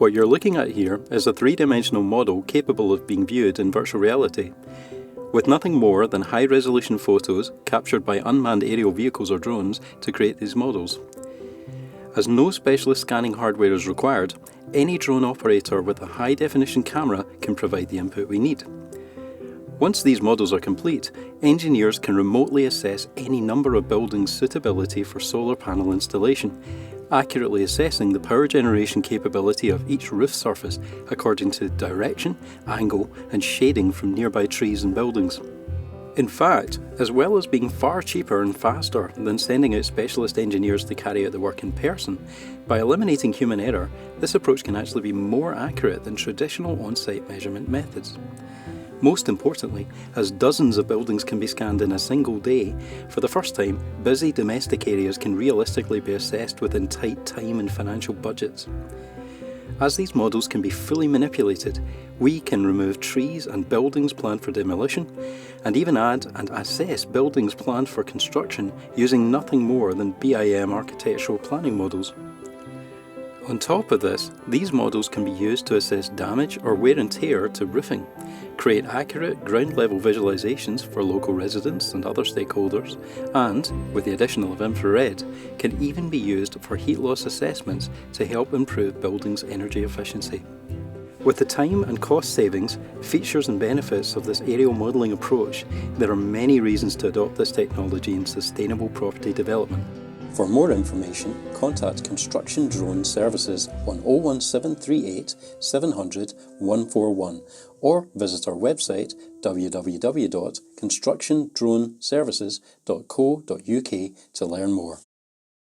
What you're looking at here is a three-dimensional model capable of being viewed in virtual reality. With nothing more than high-resolution photos captured by unmanned aerial vehicles or drones to create these models. As no specialist scanning hardware is required, any drone operator with a high-definition camera can provide the input we need. Once these models are complete, engineers can remotely assess any number of buildings' suitability for solar panel installation, accurately assessing the power generation capability of each roof surface according to direction, angle and shading from nearby trees and buildings. In fact, as well as being far cheaper and faster than sending out specialist engineers to carry out the work in person, by eliminating human error, this approach can actually be more accurate than traditional on-site measurement methods. Most importantly, as dozens of buildings can be scanned in a single day, for the first time, busy domestic areas can realistically be assessed within tight time and financial budgets. As these models can be fully manipulated, we can remove trees and buildings planned for demolition, and even add and assess buildings planned for construction using nothing more than BIM architectural planning models. On top of this, these models can be used to assess damage or wear and tear to roofing, create accurate ground-level visualizations for local residents and other stakeholders, and, with the addition of infrared, can even be used for heat loss assessments to help improve buildings' energy efficiency. With the time and cost savings, features and benefits of this aerial modelling approach, there are many reasons to adopt this technology in sustainable property development. For more information, contact Construction Drone Services on 01738 700 141 or visit our website www.constructiondroneservices.co.uk to learn more.